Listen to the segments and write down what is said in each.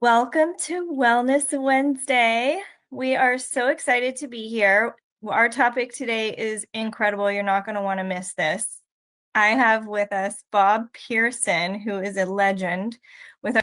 Welcome to Wellness Wednesday. We are so excited to be here. Our topic today is incredible. You're not going to want to miss this. I have with us Bob Pearson, who is a legend with our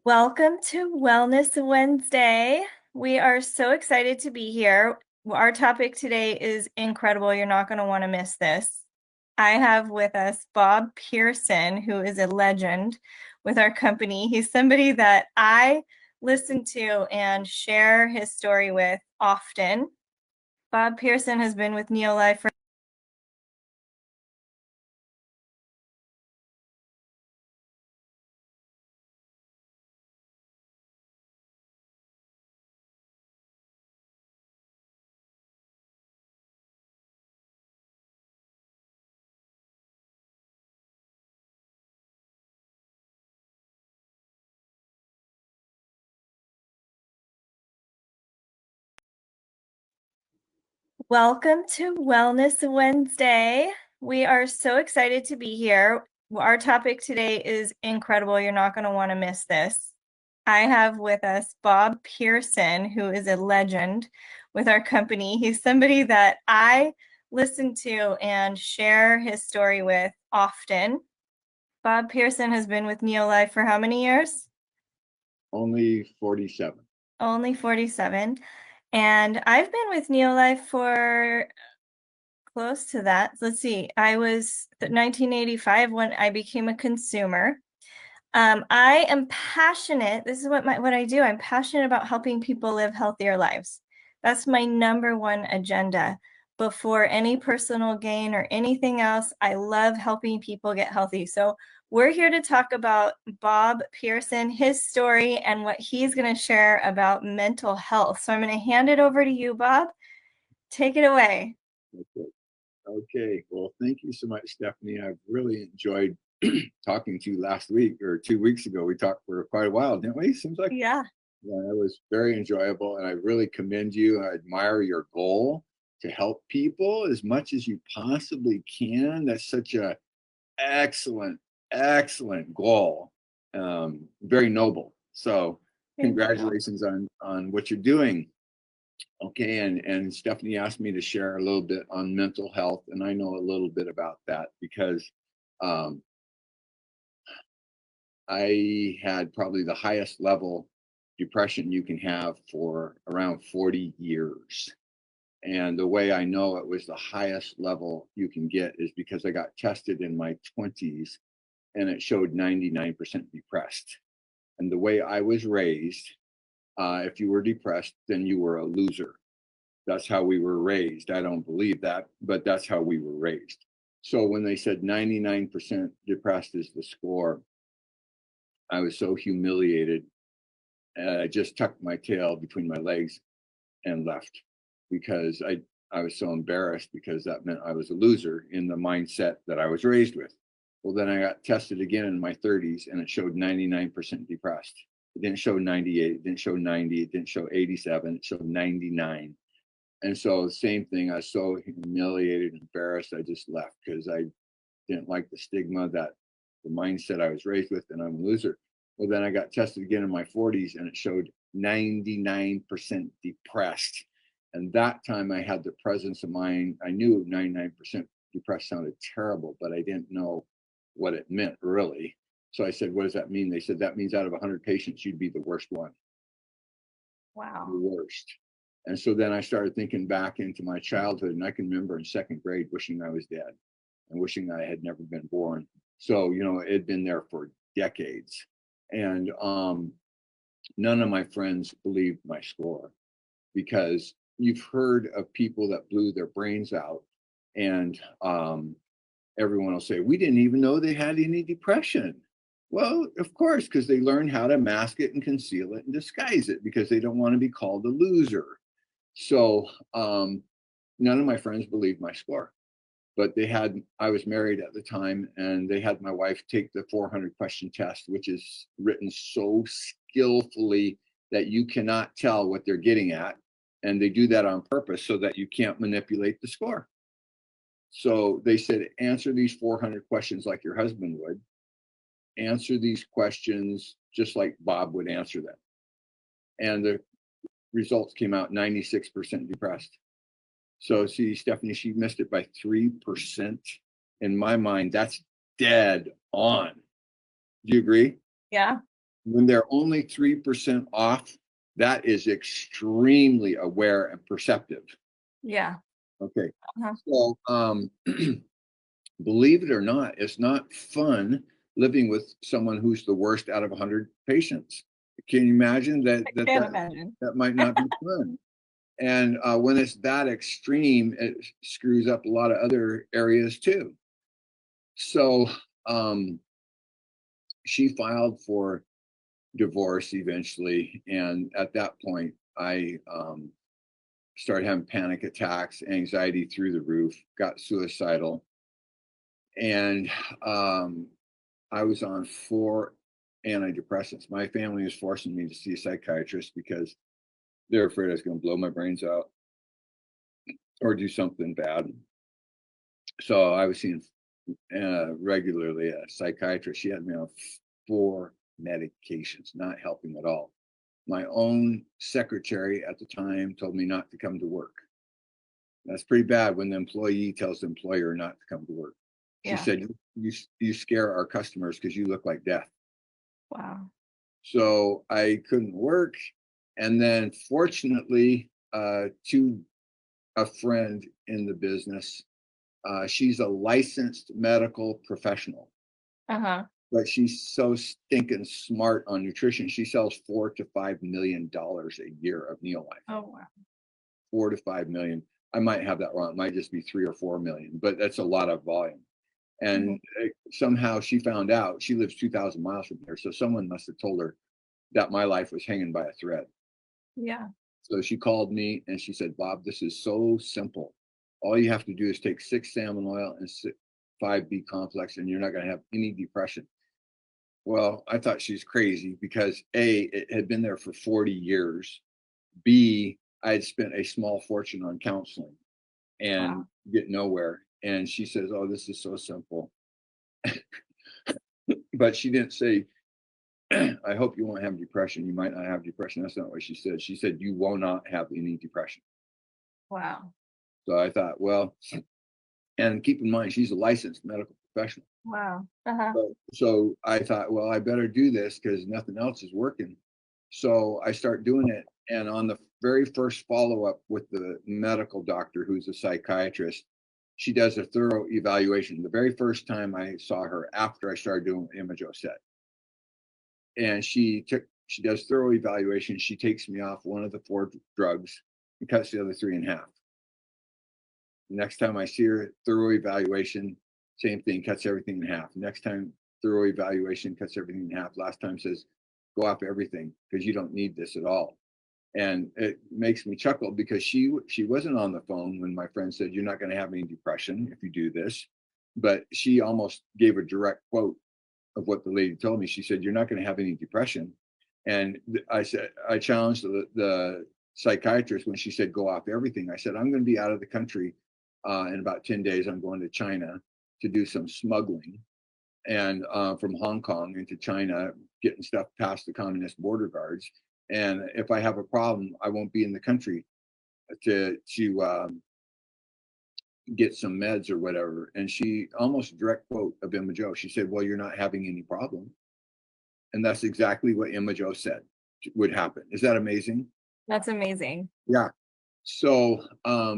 Welcome to Wellness Wednesday. We are so excited to be here. Our topic today is incredible. You're not going to want to miss this. I have with us Bob Pearson, who is a legend with our company. He's somebody that I listen to and share his story with often. Bob Pearson has been with Neolife for Welcome to Wellness Wednesday. We are so excited to be here. Our topic today is incredible. You're not going to want to miss this. I have with us Bob Pearson, who is a legend with our company. He's somebody that I listen to and share his story with often. Bob Pearson has been with Neolife for how many years? Only 47. Only 47. And I've been with Neolife for close to that. Let's see. I was 1985 when I became a consumer. I am passionate. This is what I do. I'm passionate about helping people live healthier lives. That's my number one agenda. Before any personal gain or anything else, I love helping people get healthy. So we're here to talk about Bob Pearson, his story, and what he's going to share about mental health. So I'm going to hand it over to you, Bob. Take it away. Okay. Okay. Well, thank you so much, Stephanie. I've really enjoyed talking to you last week or 2 weeks ago. We talked for quite a while, didn't we? Seems like Yeah. it was very enjoyable, and I really commend you. I admire your goal to help people as much as you possibly can. That's such a excellent, excellent goal. Very noble. So, Thank you. congratulations on what you're doing. Okay, and Stephanie asked me to share a little bit on mental health, and I know a little bit about that because um, I had probably the highest level depression you can have for around 40 years. And the way I know it was the highest level you can get is because I got tested in my 20s and it showed 99% depressed. And the way I was raised, if you were depressed, then you were a loser. That's how we were raised. I don't believe that, but that's how we were raised. So when they said 99% depressed is the score, I was so humiliated. I just tucked my tail between my legs and left because I was so embarrassed because that meant I was a loser in the mindset that I was raised with. Well, then I got tested again in my 30s and it showed 99% depressed. It didn't show 98, it didn't show 90, it didn't show 87, it showed 99. And so, same thing, I was so humiliated and embarrassed, I just left because I didn't like the stigma that the mindset I was raised with, and I'm a loser. Well, then I got tested again in my 40s and it showed 99% depressed. And that time I had the presence of mind. I knew 99% depressed sounded terrible, but I didn't know what it meant really. So I said, what does that mean? They said, that means out of 100 patients, you'd be the worst one, the Wow. worst. And so then I started thinking back into my childhood, and I can remember in second grade wishing I was dead and wishing I had never been born. So, it had been there for decades. And none of my friends believed my score because you've heard of people that blew their brains out, and everyone will say, we didn't even know they had any depression. Well, of course, because they learned how to mask it and conceal it and disguise it because they don't want to be called a loser. So none of my friends believed my score, but I was married at the time, and they had my wife take the 400 question test, which is written so skillfully that you cannot tell what they're getting at. And they do that on purpose so that you can't manipulate the score. So they said, answer these 400 questions like your husband would, answer these questions just like Bob would answer them. And the results came out 96% depressed. So see, Stephanie, she missed it by 3%. In my mind, that's dead on. Do you agree? Yeah. When they're only 3% off, that is extremely aware and perceptive. Yeah. Okay. Uh-huh. So believe it or not, it's not fun living with someone who's the worst out of 100 patients. Can you imagine that I that can't that, imagine. that might not be fun? And when it's that extreme, it screws up a lot of other areas too. So she filed for divorce eventually. And at that point, I started having panic attacks, anxiety through the roof, got suicidal. And I was on 4 antidepressants. My family was forcing me to see a psychiatrist because they're afraid I was going to blow my brains out or do something bad. So I was seeing regularly a psychiatrist. She had me on 4 medications, not helping at all. My own secretary at the time told me not to come to work. That's pretty bad when the employee tells the employer not to come to work. She Yeah. said, you scare our customers because you look like death. Wow. So I couldn't work. And then fortunately, to a friend in the business, she's a licensed medical professional, Uh-huh. but she's so stinking smart on nutrition. She sells $4 to $5 million a year of Neolife. Oh, wow. 4 to 5 million. I might have that wrong. It might just be 3 or 4 million, but that's a lot of volume. Mhm. And somehow she found out. She lives 2,000 miles from here, so someone must have told her that my life was hanging by a thread. Yeah. So she called me and she said, Bob, this is so simple. All you have to do is take 6 salmon oil and 5B complex, and you're not going to have any depression. Well, I thought she's crazy because A, it had been there for 40 years. B, I had spent a small fortune on counseling and Wow. get nowhere. And she says, oh, this is so simple. But she didn't say, I hope you won't have depression. You might not have depression. That's not what she said. She said, you will not have any depression. Wow. So I thought, well, and keep in mind, she's a licensed medical professional. Wow. Uh-huh. So I thought, well, I better do this because nothing else is working. So I start doing it. And on the very first follow up with the medical doctor, who's a psychiatrist, she does a thorough evaluation. The very first time I saw her after I started doing what Imajo said. And she does thorough evaluation. She takes me off one of the 4 drugs and cuts the other 3 in half. Next time I see her, thorough evaluation, same thing, cuts everything in half. Next time, thorough evaluation, cuts everything in half. Last time says, go off everything because you don't need this at all. And it makes me chuckle because she wasn't on the phone when my friend said, you're not going to have any depression if you do this. but she almost gave a direct quote of what the lady told me. She said, "You're not going to have any depression." And I said, I challenged the psychiatrist when she said, "Go off everything." I said, "I'm going to be out of the country in about 10 days. I'm going to China to do some smuggling, and from Hong Kong into China, getting stuff past the communist border guards. And if I have a problem, I won't be in the country to get some meds or whatever." And she almost direct quote of Emma Joe. She said, "Well, you're not having any problem." And that's exactly what Emma Joe said would happen. Is that amazing? That's amazing. Yeah. So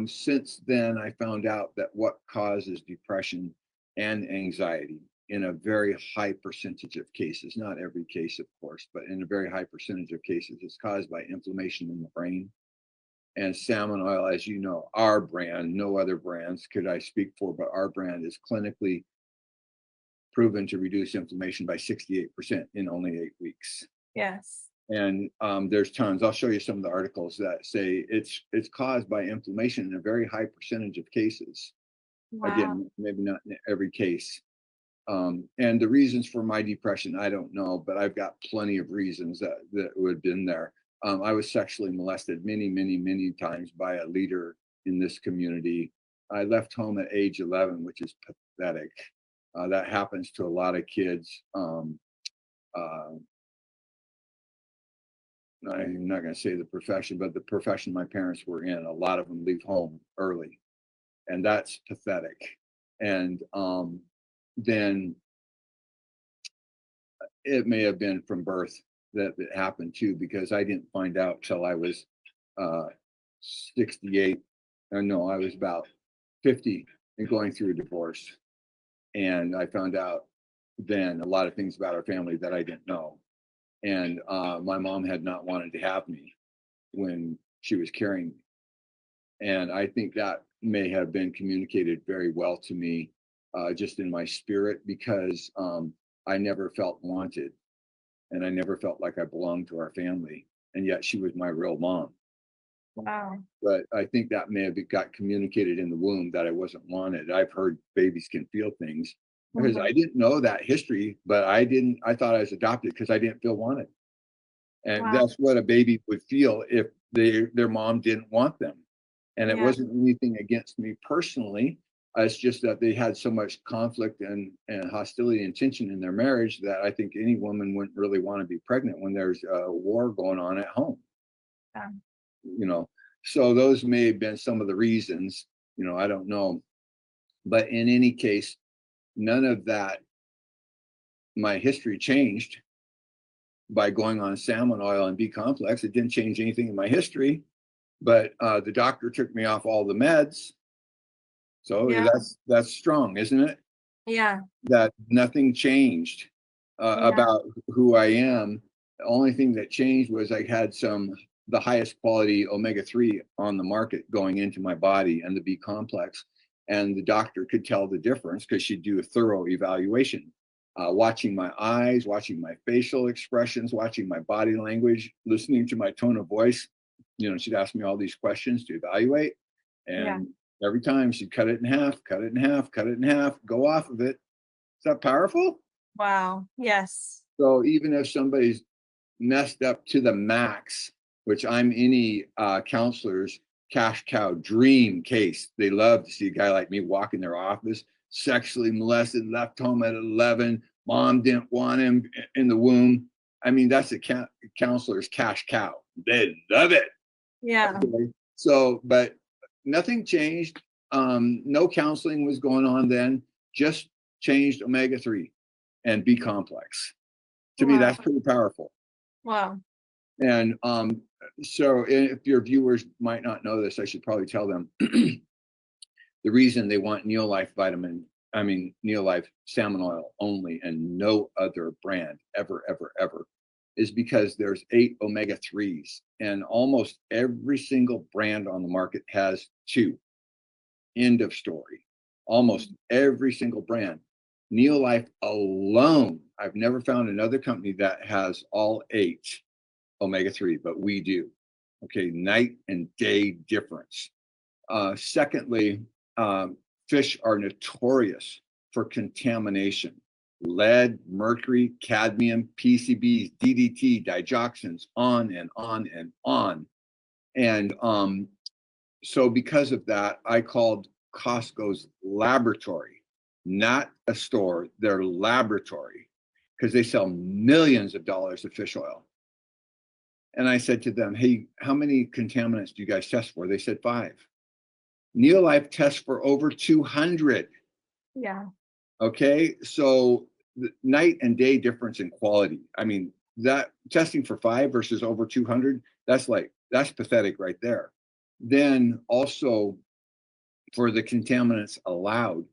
since then, I found out that what causes depression and anxiety in a very high percentage of cases, not every case, of course, but in a very high percentage of cases, is caused by inflammation in the brain. And salmon oil, as you know, our brand, no other brands could I speak for, but our brand is clinically proven to reduce inflammation by 68% in only 8 weeks. Yes. And there's tons. I'll show you some of the articles that say it's caused by inflammation in a very high percentage of cases. Wow. Again, maybe not in every case. And the reasons for my depression, I don't know, but I've got plenty of reasons that would have been there. I was sexually molested many, many, many times by a leader in this community. I left home at age 11, which is pathetic. That happens to a lot of kids. Uh, I'm not going to say the profession, but the profession my parents were in, a lot of them leave home early, and that's pathetic. And then it may have been from birth that it happened too, because I didn't find out till I was 68. Or no, I was about 50 and going through a divorce. And I found out then a lot of things about our family that I didn't know. And my mom had not wanted to have me when she was carrying me. And I think that may have been communicated very well to me just in my spirit, because I never felt wanted and I never felt like I belonged to our family. And yet she was my real mom. Wow. But I think that may have got communicated in the womb that I wasn't wanted. I've heard babies can feel things because I Mhm. didn't know that history, but I thought I was adopted because I didn't feel wanted. And Wow. that's what a baby would feel if their mom didn't want them. And it Yeah. wasn't anything against me personally. It's just that they had so much conflict and hostility and tension in their marriage that I think any woman wouldn't really want to be pregnant when there's a war going on at home, Yeah. you know. So those may have been some of the reasons, I don't know. But in any case, none of that, my history changed by going on salmon oil and B complex. It didn't change anything in my history, but the doctor took me off all the meds. So Yeah. that's strong, isn't it? Yeah. That nothing changed Yeah. about who I am. The only thing that changed was I had the highest quality omega-3 on the market going into my body and the B complex. And the doctor could tell the difference because she'd do a thorough evaluation, watching my eyes, watching my facial expressions, watching my body language, listening to my tone of voice. She'd ask me all these questions to evaluate. Yeah. And every time she'd cut it in half, cut it in half, cut it in half, go off of it. Is that powerful? Wow. Yes. So even if somebody's messed up to the max, which I'm any counselor's cash cow dream case, they love to see a guy like me walk in their office, sexually molested, left home at 11, mom didn't want him in the womb. I mean, that's a counselor's cash cow. They love it. Yeah. Okay. So, but nothing changed. No counseling was going on then, just changed omega-3 and B complex. To me, that's Wow. pretty powerful. Wow. And so if your viewers might not know this, I should probably tell them the reason they want Neolife salmon oil only and no other brand ever, ever, ever, is because there's 8 omega-3s and almost every single brand on the market has 2. End of story. Almost every single brand. Neolife alone, I've never found another company that has all 8 omega-3, but we do. Okay, night and day difference. Secondly, fish are notorious for contamination: lead, mercury, cadmium, PCBs, DDT, digoxins, on and on and on. And so because of that, I called Costco's laboratory, not a store, their laboratory, because they sell millions of dollars of fish oil. And I said to them, hey, how many contaminants do you guys test for? They said 5. Neolife tests for over 200. Yeah. Okay. So the night and day difference in quality. I mean, that testing for 5 versus over 200, that's pathetic right there. Then also for the contaminants allowed,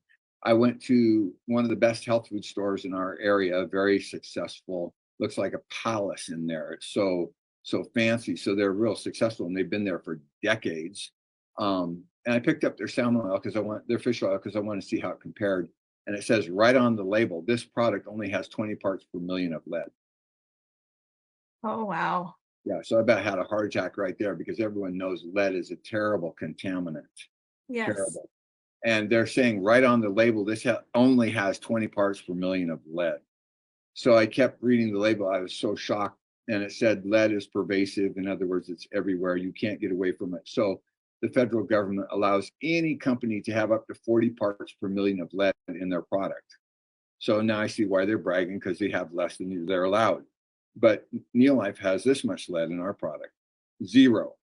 I went to one of the best health food stores in our area, very successful, looks like a palace in there. It's so fancy. So they're real successful and they've been there for decades. And I picked up their salmon oil because I want their fish oil because I want to see how it compared. And it says right on the label, this product only has 20 parts per million of lead. Oh, wow. Yeah, so I about had a heart attack right there because everyone knows lead is a terrible contaminant. Yes. Terrible. And they're saying right on the label, this only has 20 parts per million of lead. So I kept reading the label. I was so shocked. And it said lead is pervasive. In other words, it's everywhere. You can't get away from it. So the federal government allows any company to have up to 40 parts per million of lead in their product. So now I see why they're bragging, because they have less than they're allowed. But Neolife has this much lead in our product, 0.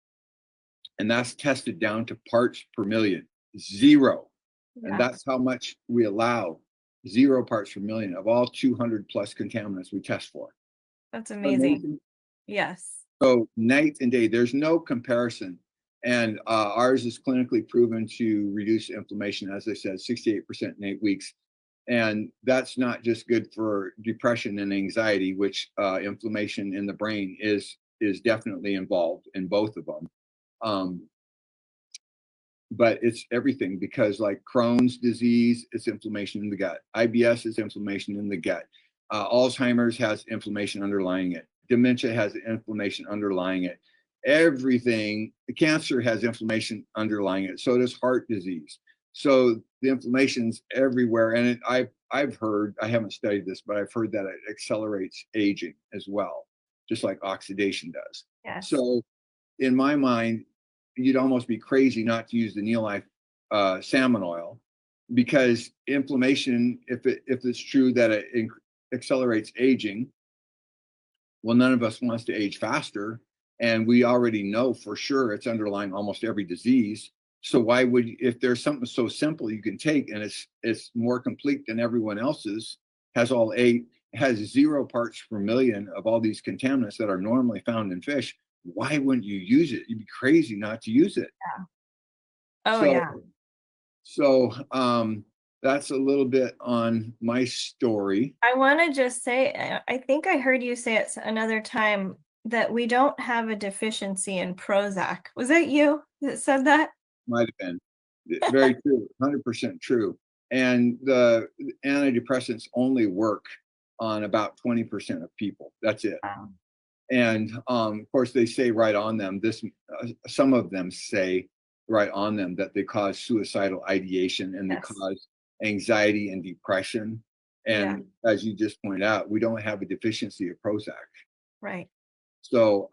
And that's tested down to parts per million, 0. And Yeah. that's how much we allow, 0 parts per million of all 200 plus contaminants we test for. That's amazing. Amazing. Yes. So night and day, there's no comparison. And ours is clinically proven to reduce inflammation, as I said, 68% in 8 weeks. And that's not just good for depression and anxiety, which inflammation in the brain is definitely involved in both of them. But it's everything, because like Crohn's disease, it's inflammation in the gut. IBS is inflammation in the gut. Alzheimer's has inflammation underlying it. Dementia has inflammation underlying it. Everything, cancer has inflammation underlying it. So does heart disease. So the inflammation's everywhere. And I've heard, I haven't studied this, but I've heard that it accelerates aging as well, just like oxidation does. Yes. So in my mind, you'd almost be crazy not to use the Neolife salmon oil, because inflammation, if it's true that it accelerates aging, well, none of us wants to age faster, and we already know for sure it's underlying almost every disease. So why would, if there's something so simple you can take and it's more complete than everyone else's, has all 8, has 0 parts per million of all these contaminants that are normally found in fish, why wouldn't you use it? You'd be crazy not to use it. Yeah. Oh, So, yeah. so that's a little bit on my story. I want to just say, I think I heard you say it another time that we don't have a deficiency in Prozac. Was that you that said that? Might have been very true, 100% true. And the antidepressants only work on about 20% of people. That's it. Wow. And of course, they say right on them, some of them say right on them that they cause suicidal ideation and they Yes. cause anxiety and depression. Yeah. And as you just pointed out, we don't have a deficiency of Prozac. Right. So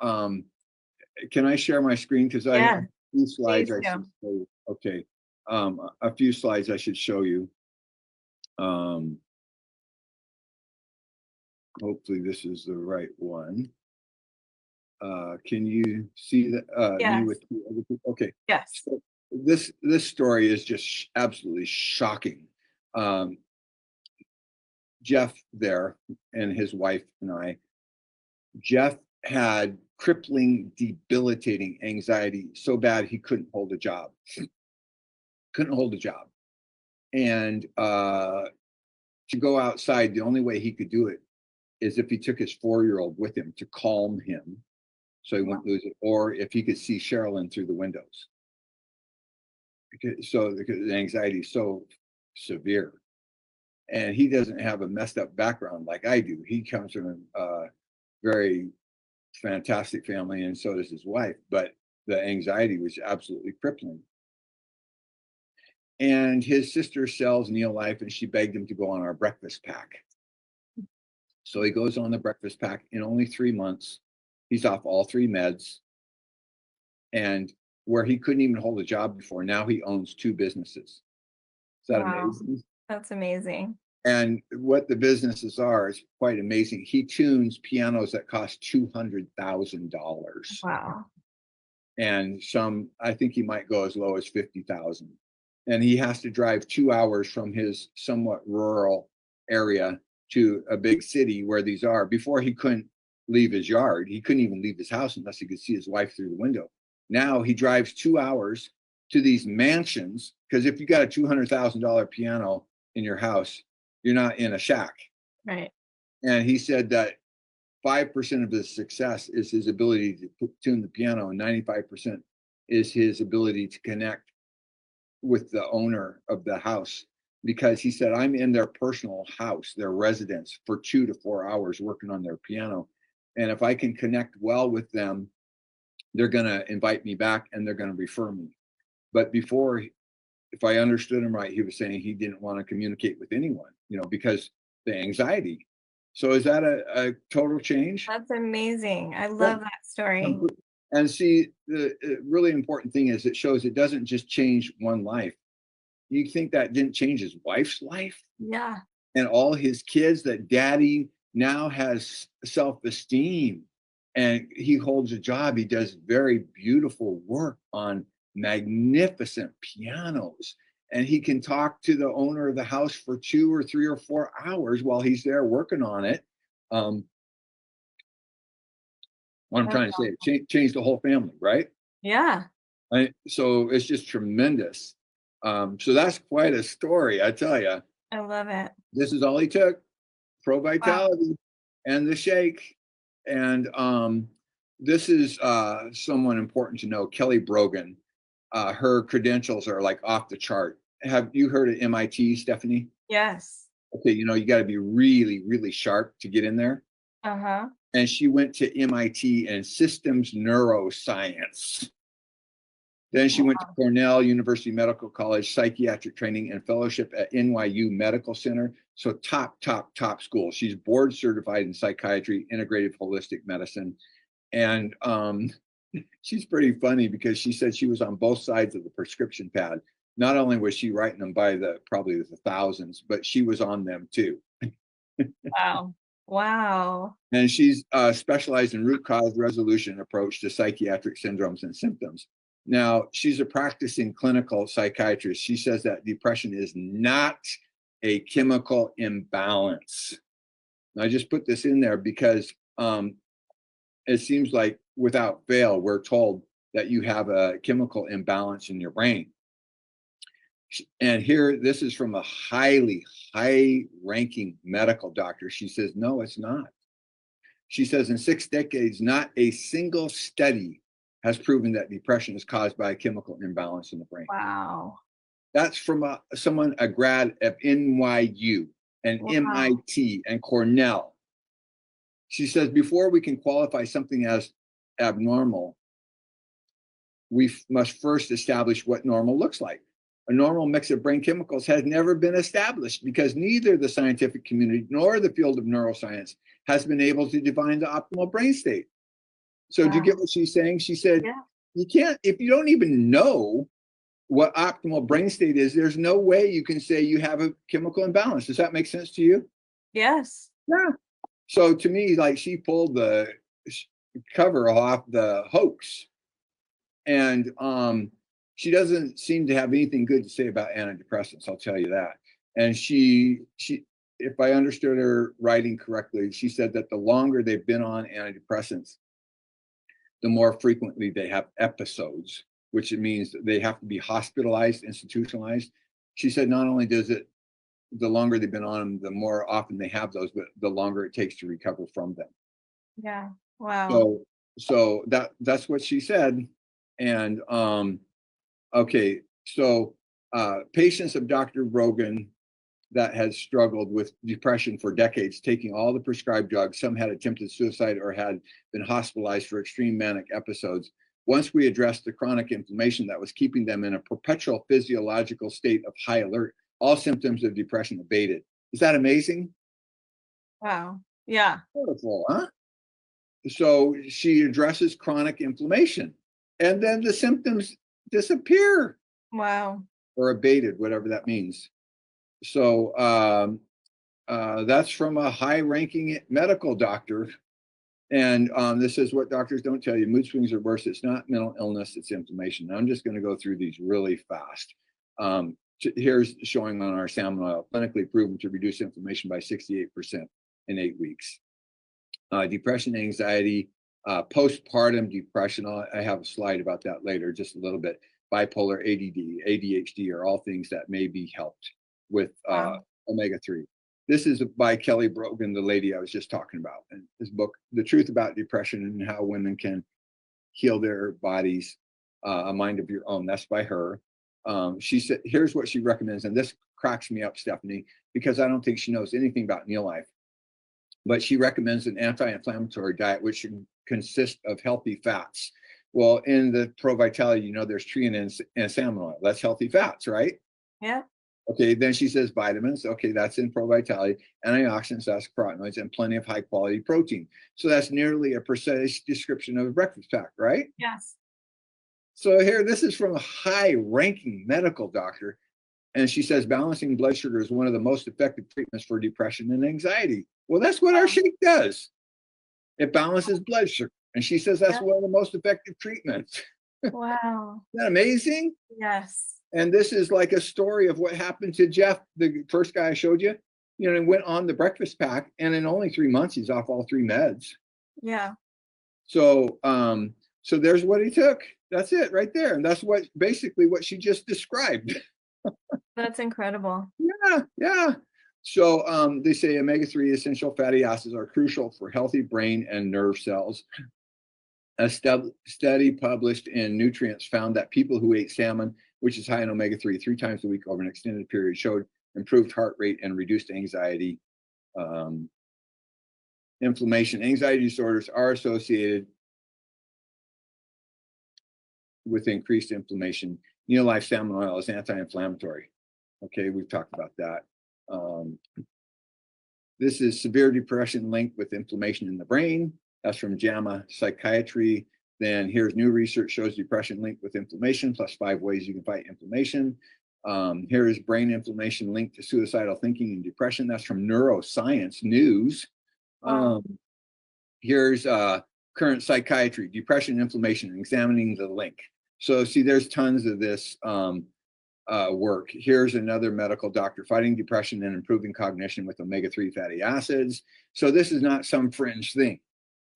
can I share my screen? Because I have Yeah. a few slides Please I do. should show you. Okay. A few slides I should show you. Hopefully this is the right one. Can you see that me Yes. with the other people? Okay. Yes. So this story is just absolutely shocking. Um, Jeff there and his wife and I, Jeff had crippling, debilitating anxiety so bad he couldn't hold a job. Couldn't hold a job. And to go outside, the only way he could do it is if he took his 4-year-old with him to calm him so he wouldn't lose it, or if he could see Sherilyn through the windows. So the anxiety is so severe. And he doesn't have a messed up background like I do. He comes from a very fantastic family, and so does his wife. But the anxiety was absolutely crippling. And his sister sells Neil Life, and she begged him to go on our breakfast pack. So he goes on the breakfast pack. In only 3 months, he's off all three meds. And where he couldn't even hold a job before, now he owns two businesses. Is that Wow. amazing? That's amazing. And what the businesses are is quite amazing. He tunes pianos that cost $200,000. Wow. And some, I think he might go as low as 50,000. And he has to drive 2 hours from his somewhat rural area to a big city where these are. Before, he couldn't leave his yard. He couldn't even leave his house unless he could see his wife through the window. Now he drives 2 hours to these mansions, because if you got a $200,000 piano in your house, you're not in a shack. Right. And he said that 5% of his success is his ability to tune the piano, and 95% is his ability to connect with the owner of the house. Because he said, I'm in their personal house, their residence, for 2 to 4 hours working on their piano. And if I can connect well with them, they're going to invite me back and they're going to refer me. But before, if I understood him right, he was saying he didn't want to communicate with anyone, because the anxiety. So is that a total change? That's amazing. I Yeah. love that story. And see, the really important thing is it shows it doesn't just change one life. You think that didn't change his wife's life Yeah. and all his kids, that daddy now has self-esteem and he holds a job. He does very beautiful work on magnificent pianos. And he can talk to the owner of the house for 2 or 3 or 4 hours while he's there working on it. What I'm trying to say, change the whole family, right? Yeah. So it's just tremendous. So that's quite a story, I tell you. I love it. This is all he took: Pro Wow. Vitality and the shake. And this is someone important to know, Kelly Brogan. Her credentials are like off the chart. Have you heard of MIT, Stephanie? Yes. Okay, you got to be really, really sharp to get in there. Uh-huh. And she went to MIT in systems neuroscience. Then she went to Cornell University Medical College, psychiatric training and fellowship at NYU Medical Center. So top school. She's board certified in psychiatry, integrative holistic medicine. And she's pretty funny because she said she was on both sides of the prescription pad. Not only was she writing them by probably the thousands, but she was on them too. Wow. Wow. And she's specialized in root cause resolution approach to psychiatric syndromes and symptoms. Now, she's a practicing clinical psychiatrist. She says that depression is not a chemical imbalance. And I just put this in there because it seems like without fail, we're told that you have a chemical imbalance in your brain. And here, this is from a high-ranking medical doctor. She says, no, it's not. She says, in 6 decades, not a single study has proven that depression is caused by a chemical imbalance in the brain. Wow. That's from a grad of NYU and Wow. MIT and Cornell. She says, before we can qualify something as abnormal, we must first establish what normal looks like. A normal mix of brain chemicals has never been established because neither the scientific community nor the field of neuroscience has been able to define the optimal brain state. So do you get what she's saying? She said, Yeah. you can't, if you don't even know what optimal brain state is, there's no way you can say you have a chemical imbalance. Does that make sense to you? Yes. Yeah. So to me, like, she pulled the cover off the hoax. And she doesn't seem to have anything good to say about antidepressants, I'll tell you that. And she, if I understood her writing correctly, she said that the longer they've been on antidepressants, the more frequently they have episodes, which it means they have to be hospitalized, institutionalized. She said not only does it, the longer they've been on them, the more often they have those, but the longer it takes to recover from them. Yeah. Wow. So that's what she said. And okay, so patients of Dr. Rogan that had struggled with depression for decades, taking all the prescribed drugs, some had attempted suicide or had been hospitalized for extreme manic episodes. Once we addressed the chronic inflammation that was keeping them in a perpetual physiological state of high alert, all symptoms of depression abated. Is that amazing? Wow. Yeah. Beautiful, huh? So she addresses chronic inflammation, and then the symptoms disappear Wow. or abated, whatever that means. So that's from a high-ranking medical doctor. And this is what doctors don't tell you. Mood swings are worse. It's not mental illness, it's inflammation. Now, I'm just going to go through these really fast. Here's showing on our salmon oil, clinically proven to reduce inflammation by 68% in 8 weeks. Depression, anxiety, postpartum depression. I have a slide about that later, just a little bit. Bipolar, ADD, ADHD are all things that may be helped with Wow. omega-3. This is by Kelly Brogan, the lady I was just talking about. And his book, The Truth About Depression and How Women Can Heal Their Bodies, A Mind of Your Own. That's by her. She said, here's what she recommends. And this cracks me up, Stephanie, because I don't think she knows anything about Neil Life. But she recommends an anti-inflammatory diet, which consists of healthy fats. Well, in the Pro Vitality, there's treonins and salmon oil. That's healthy fats, right? Yeah. Okay, then she says vitamins. Okay, that's in Pro Vitality. Antioxidants, that's carotenoids, and plenty of high quality protein. So that's nearly a precise description of a breakfast pack, right? Yes. So here, this is from a high ranking medical doctor. And she says balancing blood sugar is one of the most effective treatments for depression and anxiety. Well, that's what our Wow. shake does. It balances blood sugar. And she says that's Yeah. one of the most effective treatments. Wow. Isn't that amazing? Yes. And this is like a story of what happened to Jeff, the first guy I showed you. He went on the breakfast pack, and in only 3 months, he's off all 3 meds. Yeah. So, so there's what he took. That's it right there, and that's basically what she just described. That's incredible. Yeah, yeah. So they say omega-3 essential fatty acids are crucial for healthy brain and nerve cells. A study published in Nutrients found that people who ate salmon, which is high in omega-3, 3 times a week over an extended period, showed improved heart rate and reduced anxiety. Inflammation, anxiety disorders are associated with increased inflammation. Neolife salmon oil is anti-inflammatory. Okay, we've talked about that. This is severe depression linked with inflammation in the brain. That's from JAMA Psychiatry. Then here's new research shows depression linked with inflammation, plus 5 ways you can fight inflammation. Here is brain inflammation linked to suicidal thinking and depression. That's from Neuroscience News. Wow. Here's current psychiatry, depression, inflammation, examining the link. So see, there's tons of this work. Here's another medical doctor fighting depression and improving cognition with omega-3 fatty acids. So this is not some fringe thing.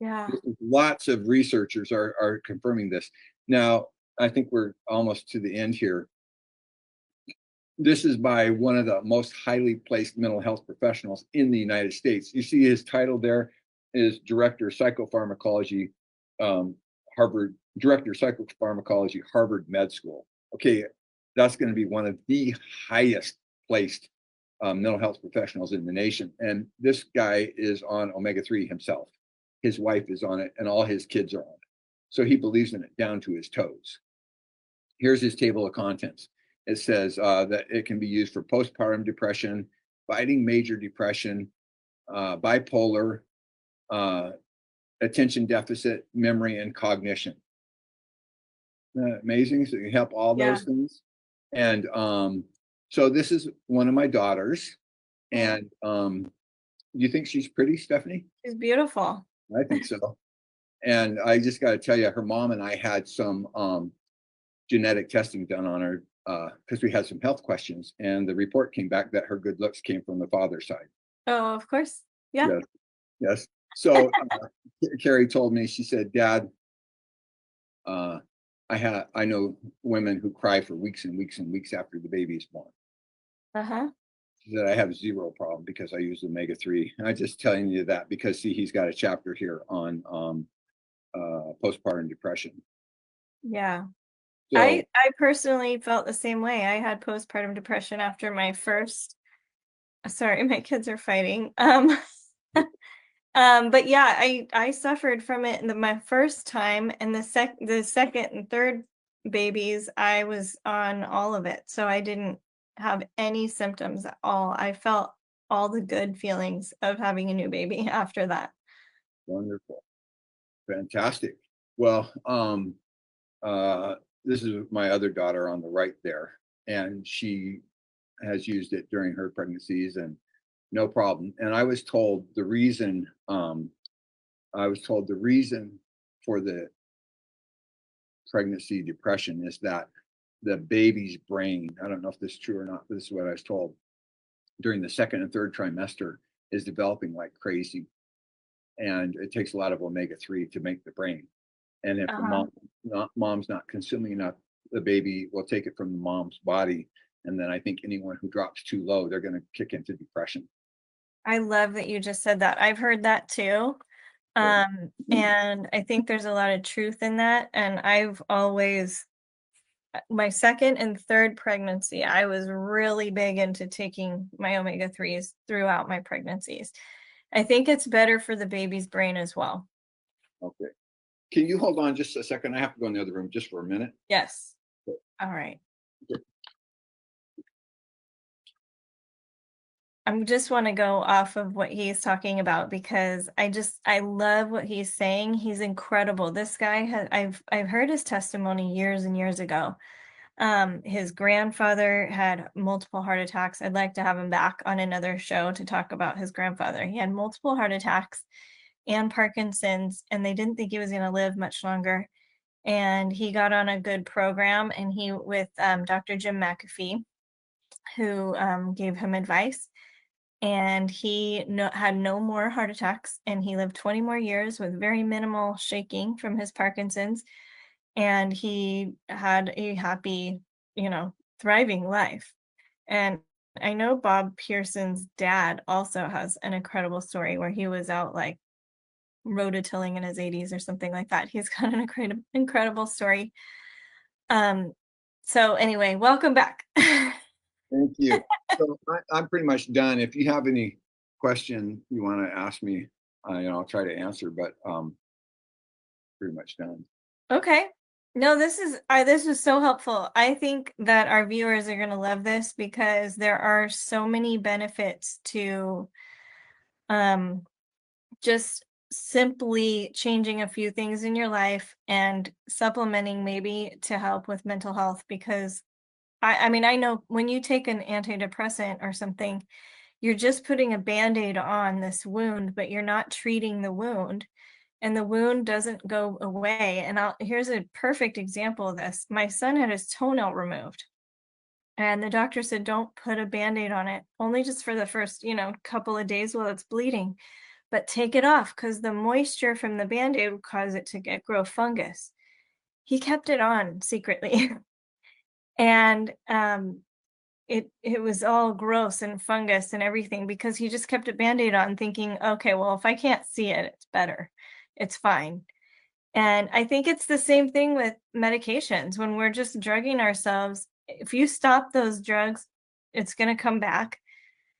Yeah. Lots of researchers are confirming this. Now, I think we're almost to the end here. This is by one of the most highly placed mental health professionals in the United States. You see his title there is Director of Psychopharmacology, Director of Psychopharmacology, Harvard Med School. Okay, that's going to be one of the highest placed mental health professionals in the nation. And this guy is on omega-3 himself. His wife is on it, and all his kids are on it. So he believes in it down to his toes. Here's his table of contents. It says that it can be used for postpartum depression, fighting major depression, bipolar, attention deficit, memory, and cognition. Amazing. So you help all Yeah. those things. And so this is one of my daughters. And do you think she's pretty, Stephanie? She's beautiful. I think so. And I just got to tell you, her mom and I had some genetic testing done on her because we had some health questions. And the report came back that her good looks came from the father's side. Oh, of course. Yeah. Yes. Yes. So Carrie told me, she said, Dad, I know women who cry for weeks and weeks and weeks after the baby is born. Uh-huh. She said, I have zero problem because I use omega-3. And I'm just telling you that because, see, he's got a chapter here on postpartum depression. Yeah. So, I personally felt the same way. I had postpartum depression after my first, sorry, my kids are fighting. But yeah, I suffered from it in my first time, and the second and third babies, I was on all of it. So I didn't have any symptoms at all. I felt all the good feelings of having a new baby after that. Wonderful. Fantastic. Well, this is my other daughter on the right there, and she has used it during her pregnancies and no problem. And I was told the reason for the pregnancy depression is that the baby's brain, I don't know if this is true or not, but this is what I was told, during the second and third trimester is developing like crazy. And it takes a lot of omega-3 to make the brain. And if the Uh-huh. mom's not consuming enough, the baby will take it from the mom's body. And then I think anyone who drops too low, they're going to kick into depression. I love that you just said that. I've heard that too. So, And I think there's a lot of truth in that. And I've always, my second and third pregnancy, I was really big into taking my omega-3s throughout my pregnancies. I think it's better for the baby's brain as well. okay. Can you hold on just a second? I have to go in the other room just for a minute. Yes. All right. I just want to go off of what he's talking about because I love what he's saying. He's incredible. This guy has I've heard his testimony years and years ago. His grandfather had multiple heart attacks. I'd like to have him back on another show to talk about his grandfather. He had multiple heart attacks and Parkinson's, and they didn't think he was going to live much longer. And he got on a good program, and he with Dr. Jim McAfee, who gave him advice, and he had no more heart attacks, and he lived 20 more years with very minimal shaking from his Parkinson's, and he had a happy, thriving life. And I know Bob Pearson's dad also has an incredible story where he was out like rototilling in his 80s or something like that. He's got an incredible story. Um, so anyway, welcome back. Thank you. So I'm pretty much done. If you have any question you want to ask me, I'll try to answer, but pretty much done. Okay. No, this is so helpful. I think that our viewers are going to love this because there are so many benefits to um just simply changing a few things in your life and supplementing maybe to help with mental health because I mean I know when you take an antidepressant or something, you're just putting a band-aid on this wound, but you're not treating the wound and the wound doesn't go away. And here's a perfect example of this. My son had his toenail removed, and the doctor said, don't put a band-aid on it, only just for the first, couple of days while it's bleeding, but take it off because the moisture from the band-aid would cause it to grow fungus. He kept it on secretly. And it was all gross and fungus and everything because he just kept a band-aid on thinking, okay, well, if I can't see it, it's better. It's fine. And I think it's the same thing with medications. When we're just drugging ourselves, if you stop those drugs, it's going to come back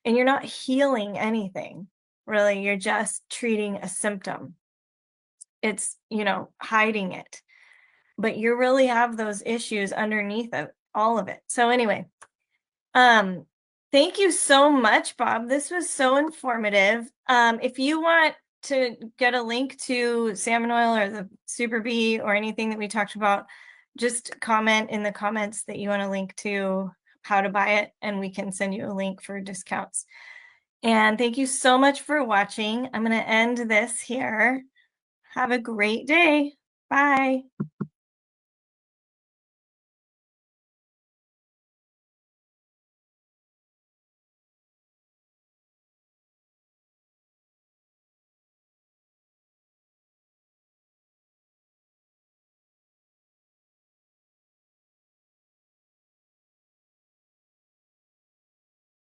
and you're not healing anything. Really, you're just treating a symptom. It's, hiding it. But you really have those issues underneath of all of it. So anyway, um, thank you so much, Bob. This was so informative. If you want to get a link to salmon oil or the Super Bee or anything that we talked about, just comment in the comments that you want a link to how to buy it, and we can send you a link for discounts. And thank you so much for watching. I'm going to end this here. Have a great day. Bye.